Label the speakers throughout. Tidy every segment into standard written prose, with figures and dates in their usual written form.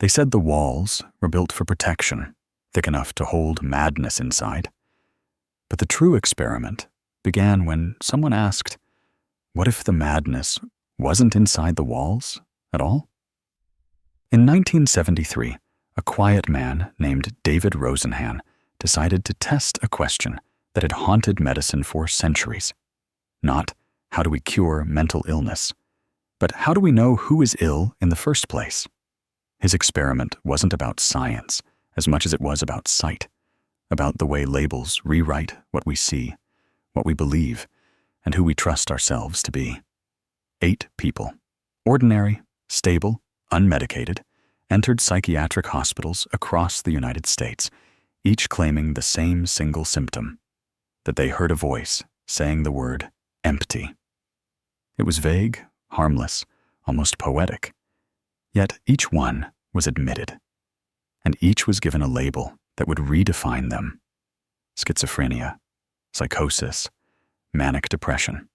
Speaker 1: They said the walls were built for protection, thick enough to hold madness inside. But the true experiment began when someone asked, what if the madness wasn't inside the walls at all? In 1973, a quiet man named David Rosenhan decided to test a question that had haunted medicine for centuries. Not, how do we cure mental illness, but how do we know who is ill in the first place? His experiment wasn't about science as much as it was about sight, about the way labels rewrite what we see, what we believe, and who we trust ourselves to be. 8 people, ordinary, stable, unmedicated, entered psychiatric hospitals across the United States, each claiming the same single symptom, that they heard a voice saying the word empty. It was vague, harmless, almost poetic. Yet each one was admitted, and each was given a label that would redefine them: schizophrenia, psychosis, manic depression.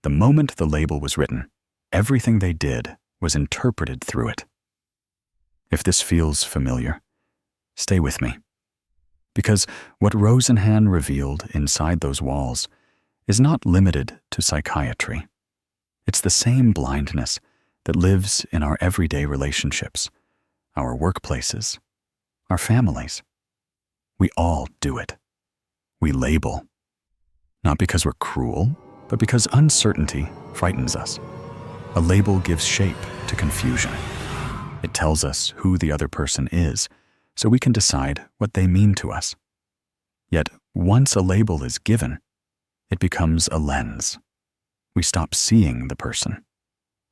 Speaker 1: The moment the label was written, everything they did was interpreted through it. If this feels familiar, stay with me. Because what Rosenhan revealed inside those walls is not limited to psychiatry. It's the same blindness that lives in our everyday relationships, our workplaces, our families. We all do it. We label. Not because we're cruel, but because uncertainty frightens us. A label gives shape to confusion. It tells us who the other person is, so we can decide what they mean to us. Yet, once a label is given, it becomes a lens. We stop seeing the person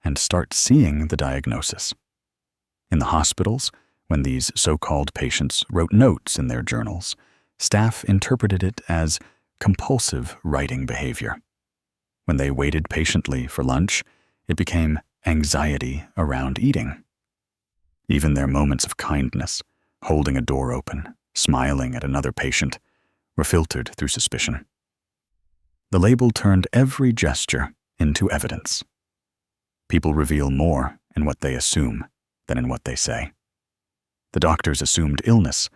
Speaker 1: and start seeing the diagnosis. In the hospitals, when these so-called patients wrote notes in their journals, staff interpreted it as compulsive writing behavior. When they waited patiently for lunch, it became anxiety around eating. Even their moments of kindness, holding a door open, smiling at another patient, were filtered through suspicion. The label turned every gesture into evidence. People reveal more in what they assume than in what they say. The doctors assumed illness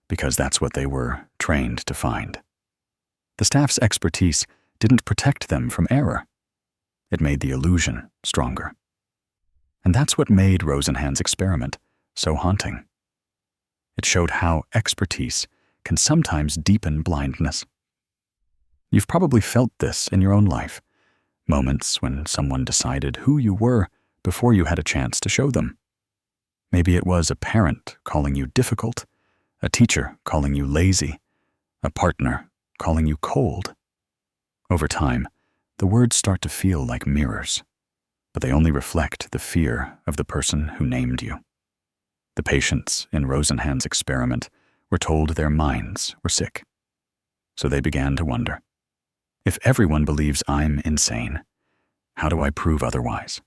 Speaker 1: because that's what they were trained to find. The staff's expertise didn't protect them from error. It made the illusion stronger. And that's what made Rosenhan's experiment so haunting. It showed how expertise can sometimes deepen blindness. You've probably felt this in your own life, moments when someone decided who you were before you had a chance to show them. Maybe it was a parent calling you difficult, a teacher calling you lazy, a partner calling you cold. Over time, the words start to feel like mirrors, but they only reflect the fear of the person who named you. The patients in Rosenhan's experiment were told their minds were sick. So they began to wonder, if everyone believes I'm insane, how do I prove otherwise?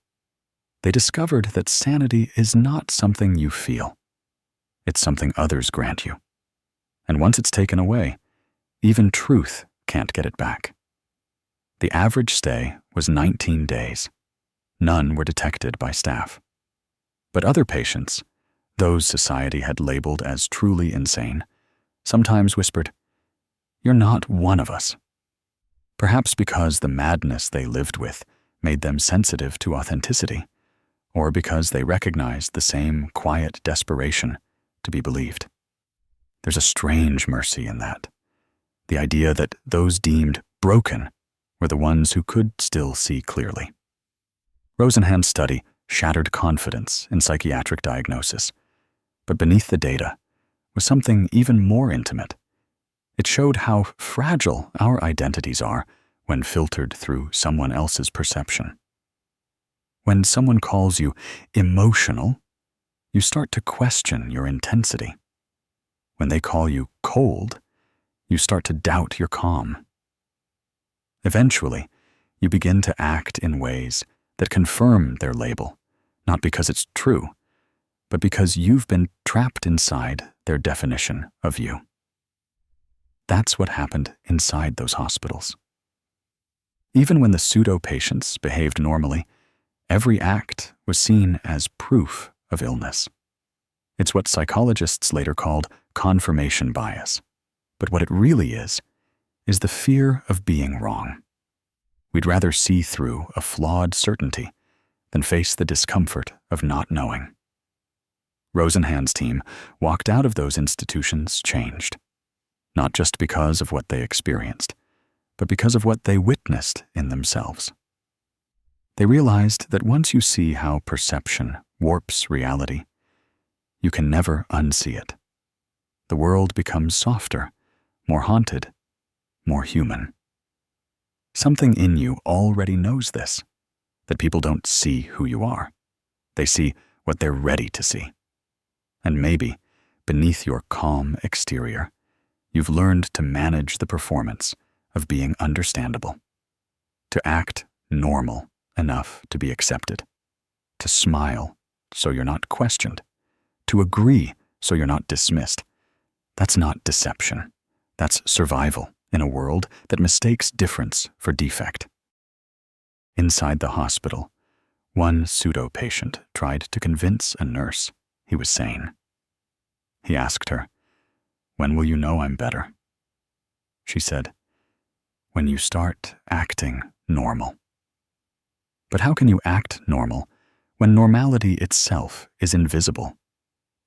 Speaker 1: They discovered that sanity is not something you feel. It's something others grant you. And once it's taken away, even truth can't get it back. The average stay was 19 days. None were detected by staff. But other patients, those society had labeled as truly insane, sometimes whispered, "You're not one of us." Perhaps because the madness they lived with made them sensitive to authenticity, or because they recognized the same quiet desperation to be believed. There's a strange mercy in that. The idea that those deemed broken were the ones who could still see clearly. Rosenhan's study shattered confidence in psychiatric diagnosis, but beneath the data was something even more intimate. It showed how fragile our identities are when filtered through someone else's perception. When someone calls you emotional, you start to question your intensity. When they call you cold, you start to doubt your calm. Eventually, you begin to act in ways that confirm their label, not because it's true, but because you've been trapped inside their definition of you. That's what happened inside those hospitals. Even when the pseudo-patients behaved normally, every act was seen as proof of illness. It's what psychologists later called confirmation bias. But what it really is the fear of being wrong. We'd rather see through a flawed certainty than face the discomfort of not knowing. Rosenhan's team walked out of those institutions changed, not just because of what they experienced, but because of what they witnessed in themselves. They realized that once you see how perception warps reality, you can never unsee it. The world becomes softer, more haunted, more human. Something in you already knows this, that people don't see who you are. They see what they're ready to see. And maybe, beneath your calm exterior, you've learned to manage the performance of being understandable, to act normal enough to be accepted, to smile so you're not questioned, to agree so you're not dismissed. That's not deception. That's survival in a world that mistakes difference for defect. Inside the hospital, one pseudo-patient tried to convince a nurse he was sane. He asked her, "When will you know I'm better?" She said, "When you start acting normal." But how can you act normal when normality itself is invisible,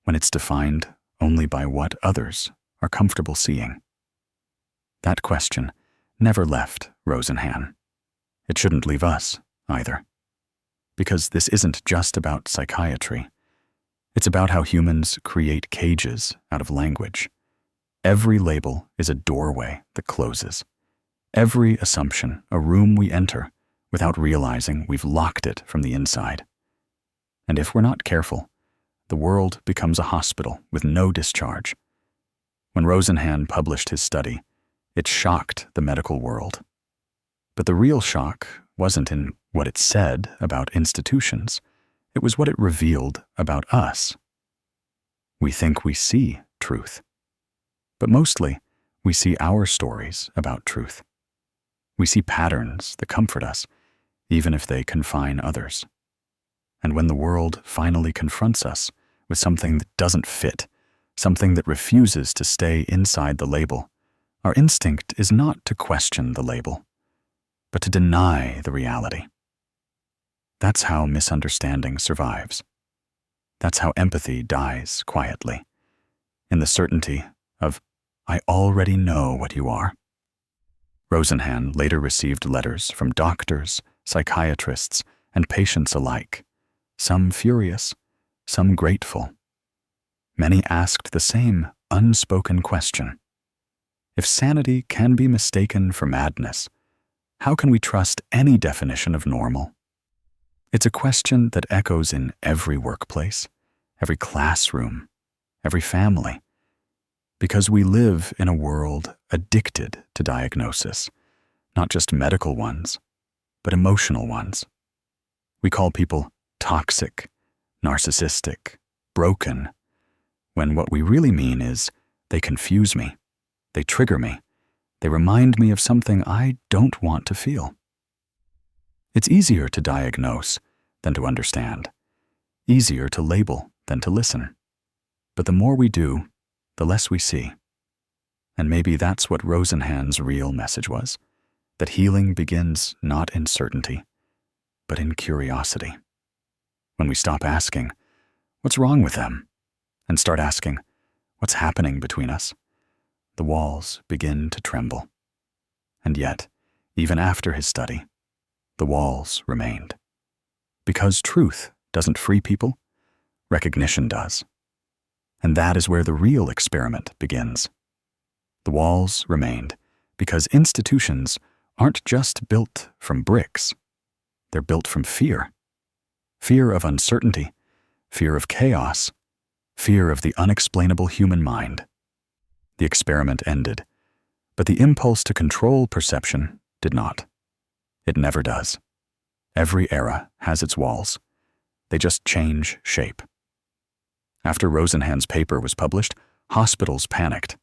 Speaker 1: when it's defined only by what others are comfortable seeing? That question never left Rosenhan. It shouldn't leave us either. Because this isn't just about psychiatry. It's about how humans create cages out of language. Every label is a doorway that closes. Every assumption a room we enter without realizing we've locked it from the inside. And if we're not careful, the world becomes a hospital with no discharge. When Rosenhan published his study, it shocked the medical world. But the real shock wasn't in what it said about institutions. It was what it revealed about us. We think we see truth, but mostly we see our stories about truth. We see patterns that comfort us, even if they confine others. And when the world finally confronts us with something that doesn't fit, something that refuses to stay inside the label, our instinct is not to question the label, but to deny the reality. That's how misunderstanding survives. That's how empathy dies quietly, in the certainty of, "I already know what you are." Rosenhan later received letters from doctors, psychiatrists, and patients alike, some furious, some grateful. Many asked the same unspoken question. If sanity can be mistaken for madness, how can we trust any definition of normal? It's a question that echoes in every workplace, every classroom, every family, because we live in a world addicted to diagnosis, not just medical ones, but emotional ones. We call people toxic, narcissistic, broken, when what we really mean is they confuse me, they trigger me, they remind me of something I don't want to feel. It's easier to diagnose than to understand, easier to label than to listen. But the more we do, the less we see. And maybe that's what Rosenhan's real message was, that healing begins not in certainty, but in curiosity. When we stop asking, "What's wrong with them?" and start asking, "What's happening between us?" the walls begin to tremble. And yet, even after his study, the walls remained. Because truth doesn't free people, recognition does. And that is where the real experiment begins. The walls remained because institutions aren't just built from bricks. They're built from fear. Fear of uncertainty, fear of chaos, fear of the unexplainable human mind. The experiment ended, but the impulse to control perception did not. It never does. Every era has its walls. They just change shape. After Rosenhan's paper was published, hospitals panicked.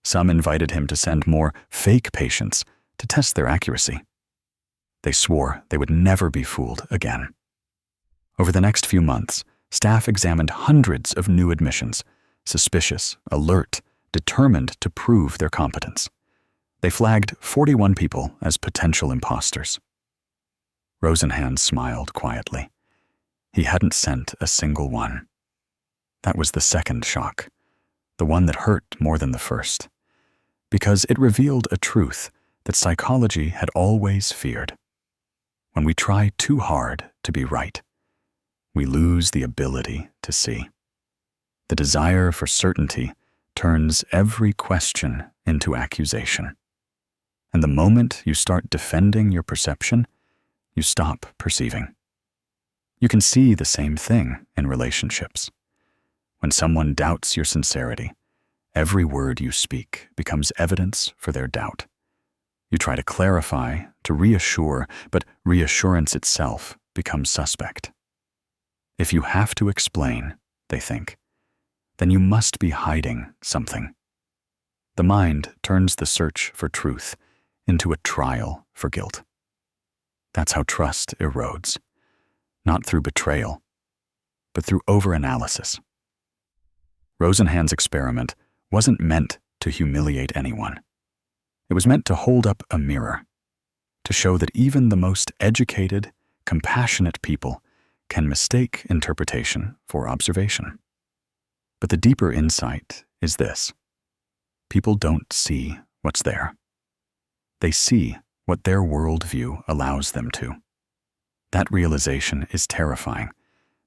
Speaker 1: Some invited him to send more fake patients to test their accuracy. They swore they would never be fooled again. Over the next few months, Staff examined hundreds of new admissions, suspicious, alert, determined to prove their competence. They flagged 41 people as potential imposters. Rosenhan smiled quietly. He hadn't sent a single one. That was the second shock, the one that hurt more than the first, because it revealed a truth that psychology had always feared. When we try too hard to be right, we lose the ability to see. The desire for certainty turns every question into accusation. And the moment you start defending your perception, you stop perceiving. You can see the same thing in relationships. When someone doubts your sincerity, every word you speak becomes evidence for their doubt. You try to clarify, to reassure, but reassurance itself becomes suspect. If you have to explain, they think, then you must be hiding something. The mind turns the search for truth into a trial for guilt. That's how trust erodes, not through betrayal, but through overanalysis. Rosenhan's experiment wasn't meant to humiliate anyone. It was meant to hold up a mirror, to show that even the most educated, compassionate people can mistake interpretation for observation. But the deeper insight is this: people don't see what's there. They see what their worldview allows them to. That realization is terrifying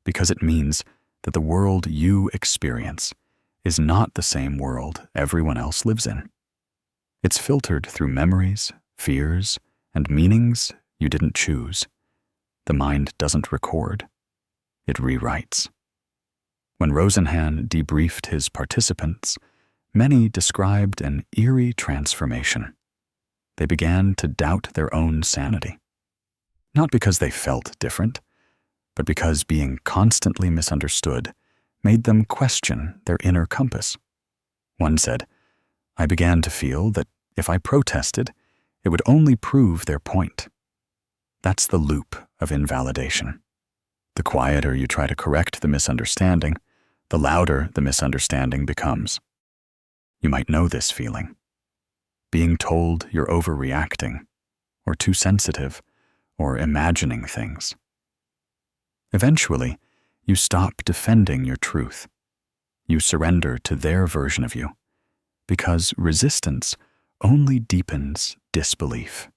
Speaker 1: because it means that the world you experience is not the same world everyone else lives in. It's filtered through memories, fears, and meanings you didn't choose. The mind doesn't record. It rewrites. When Rosenhan debriefed his participants, many described an eerie transformation. They began to doubt their own sanity. Not because they felt different, but because being constantly misunderstood made them question their inner compass. One said, "I began to feel that if I protested, it would only prove their point." That's the loop of invalidation. The quieter you try to correct the misunderstanding, the louder the misunderstanding becomes. You might know this feeling. Being told you're overreacting, or too sensitive, or imagining things. Eventually, you stop defending your truth. You surrender to their version of you, because resistance only deepens disbelief.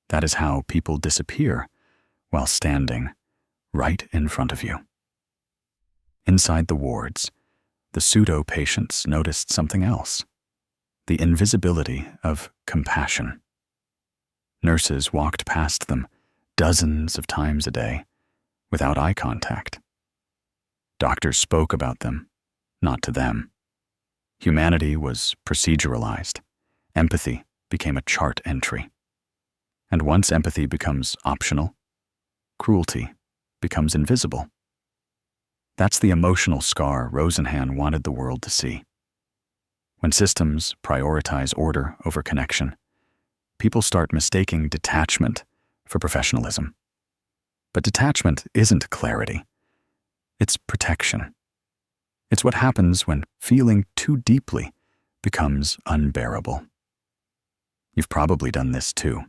Speaker 1: That is how people disappear while standing right in front of you. Inside the wards, the pseudo-patients noticed something else: the invisibility of compassion. Nurses walked past them dozens of times a day without eye contact. Doctors spoke about them, not to them. Humanity was proceduralized. Empathy became a chart entry. And once empathy becomes optional, cruelty becomes invisible. That's the emotional scar Rosenhan wanted the world to see. When systems prioritize order over connection, people start mistaking detachment for professionalism. But detachment isn't clarity. It's protection. It's what happens when feeling too deeply becomes unbearable. You've probably done this too.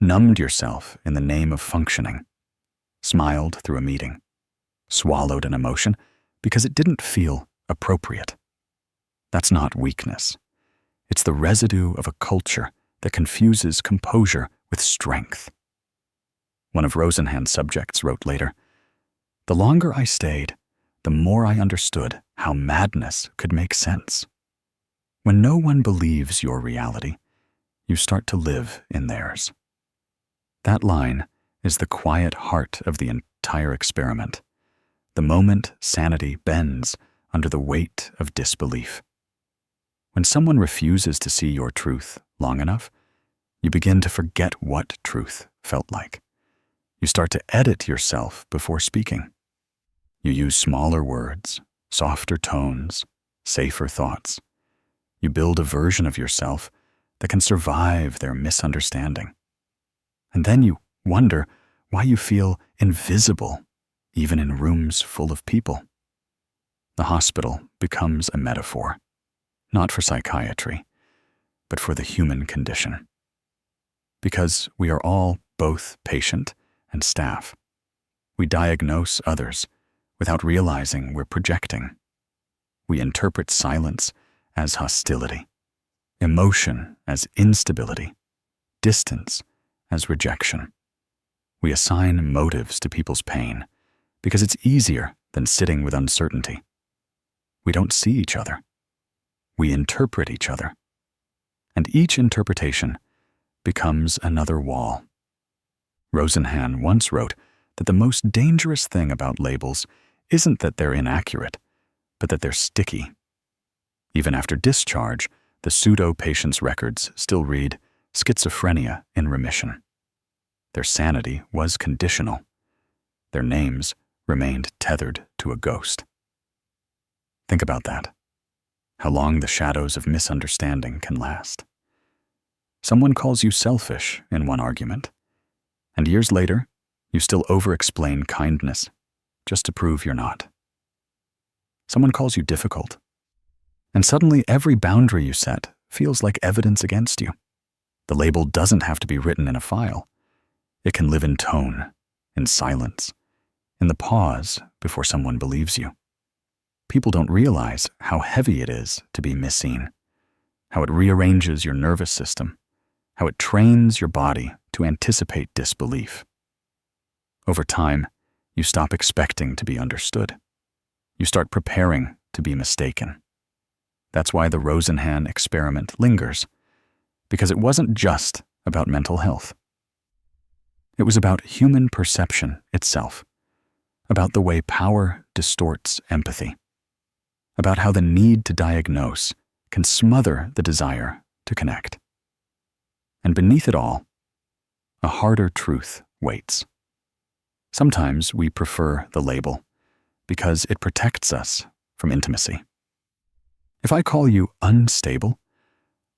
Speaker 1: Numbed yourself in the name of functioning. Smiled through a meeting. Swallowed an emotion because it didn't feel appropriate. That's not weakness. It's the residue of a culture that confuses composure with strength. One of Rosenhan's subjects wrote later, "The longer I stayed, the more I understood how madness could make sense. When no one believes your reality, you start to live in theirs." That line is the quiet heart of the entire experiment. The moment sanity bends under the weight of disbelief. When someone refuses to see your truth long enough, you begin to forget what truth felt like. You start to edit yourself before speaking. You use smaller words, softer tones, safer thoughts. You build a version of yourself that can survive their misunderstanding. And then you wonder why you feel invisible, even in rooms full of people. The hospital becomes a metaphor, not for psychiatry, but for the human condition. Because we are all both patient and staff. We diagnose others without realizing we're projecting. We interpret silence as hostility, emotion as instability, distance as rejection. We assign motives to people's pain because it's easier than sitting with uncertainty. We don't see each other. We interpret each other. And each interpretation becomes another wall. Rosenhan once wrote that the most dangerous thing about labels isn't that they're inaccurate, but that they're sticky. Even after discharge, the pseudo-patient's records still read schizophrenia in remission. Their sanity was conditional. Their names remained tethered to a ghost. Think about that. How long the shadows of misunderstanding can last. Someone calls you selfish in one argument, and years later, you still over-explain kindness just to prove you're not. Someone calls you difficult, and suddenly every boundary you set feels like evidence against you. The label doesn't have to be written in a file. It can live in tone, in silence, in the pause before someone believes you. People don't realize how heavy it is to be misseen, how it rearranges your nervous system, how it trains your body to anticipate disbelief. Over time, you stop expecting to be understood. You start preparing to be mistaken. That's why the Rosenhan experiment lingers, because it wasn't just about mental health. It was about human perception itself, about the way power distorts empathy, about how the need to diagnose can smother the desire to connect. And beneath it all, a harder truth waits. Sometimes we prefer the label because it protects us from intimacy. If I call you unstable,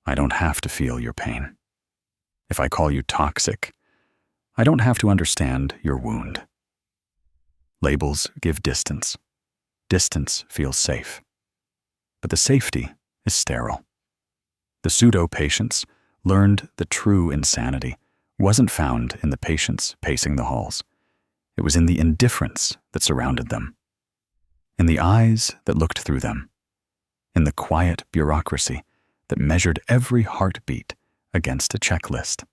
Speaker 1: I don't have to feel your pain. If I call you toxic, I don't have to understand your wound. Labels give distance. Distance feels safe. But the safety is sterile. The pseudo-patients learned the true insanity wasn't found in the patients pacing the halls. It was in the indifference that surrounded them, in the eyes that looked through them, in the quiet bureaucracy that measured every heartbeat against a checklist.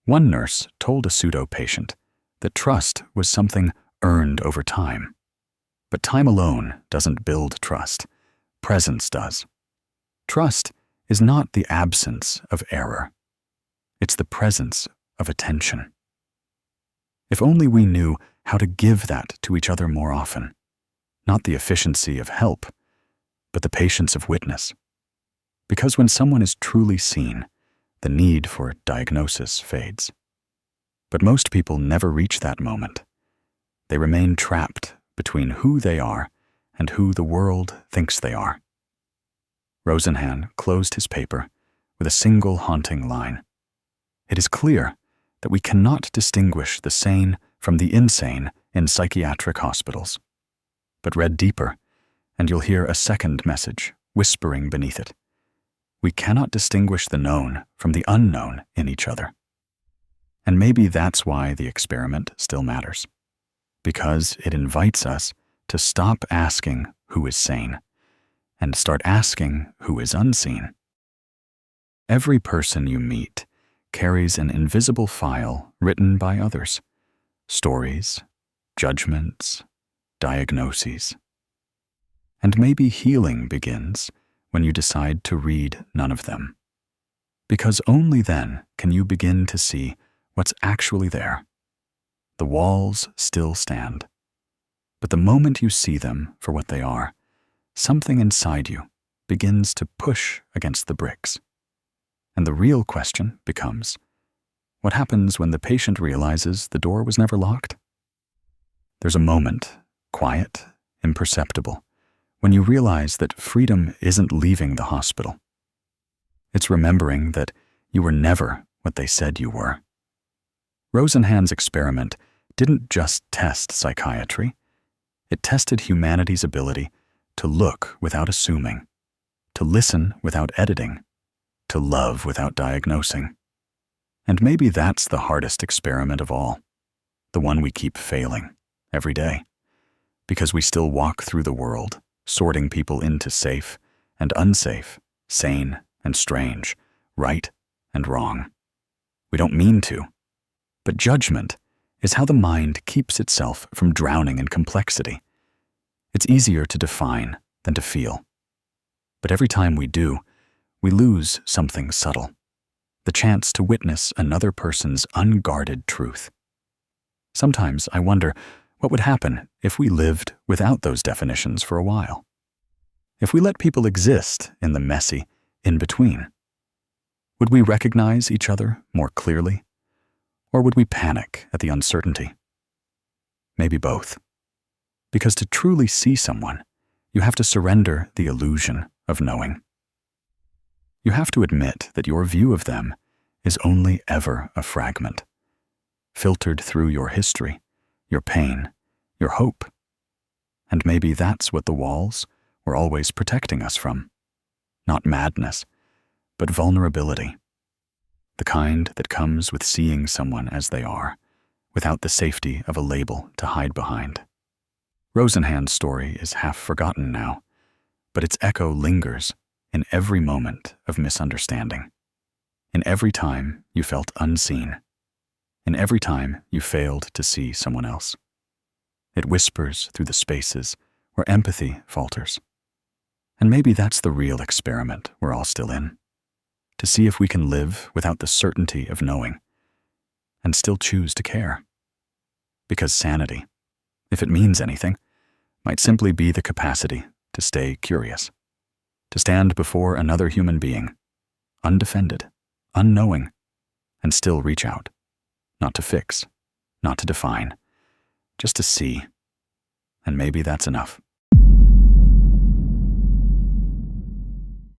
Speaker 1: One nurse told a pseudo-patient that trust was something earned over time. But time alone doesn't build trust. Presence does. Trust is not the absence of error. It's the presence of attention. If only we knew how to give that to each other more often, not the efficiency of help, but the patience of witness. Because when someone is truly seen, the need for diagnosis fades. But most people never reach that moment. They remain trapped between who they are and who the world thinks they are. Rosenhan closed his paper with a single haunting line. It is clear that we cannot distinguish the sane from the insane in psychiatric hospitals. But read deeper, and you'll hear a second message whispering beneath it. We cannot distinguish the known from the unknown in each other. And maybe that's why the experiment still matters. Because it invites us to stop asking who is sane and start asking who is unseen. Every person you meet carries an invisible file written by others. Stories, judgments, diagnoses. And maybe healing begins when you decide to read none of them. Because only then can you begin to see what's actually there. The walls still stand. But the moment you see them for what they are, something inside you begins to push against the bricks. And the real question becomes, what happens when the patient realizes the door was never locked? There's a moment, quiet, imperceptible, when you realize that freedom isn't leaving the hospital. It's remembering that you were never what they said you were. Rosenhan's experiment didn't just test psychiatry, it tested humanity's ability to look without assuming, to listen without editing, to love without diagnosing. And maybe that's the hardest experiment of all, the one we keep failing every day, because we still walk through the world, sorting people into safe and unsafe, sane and strange, right and wrong. We don't mean to, but judgment is how the mind keeps itself from drowning in complexity. It's easier to define than to feel. But every time we do, we lose something subtle, the chance to witness another person's unguarded truth. Sometimes I wonder what would happen if we lived without those definitions for a while. If we let people exist in the messy in-between, would we recognize each other more clearly? Or would we panic at the uncertainty? Maybe both. Because to truly see someone, you have to surrender the illusion of knowing. You have to admit that your view of them is only ever a fragment, filtered through your history, your pain, your hope. And maybe that's what the walls were always protecting us from. Not madness, but vulnerability. The kind that comes with seeing someone as they are, without the safety of a label to hide behind. Rosenhan's story is half forgotten now, but its echo lingers in every moment of misunderstanding, in every time you felt unseen, in every time you failed to see someone else. It whispers through the spaces where empathy falters. And maybe that's the real experiment we're all still in, to see if we can live without the certainty of knowing and still choose to care. Because sanity, if it means anything, might simply be the capacity to stay curious, to stand before another human being, undefended, unknowing, and still reach out, not to fix, not to define, just to see. And maybe that's enough.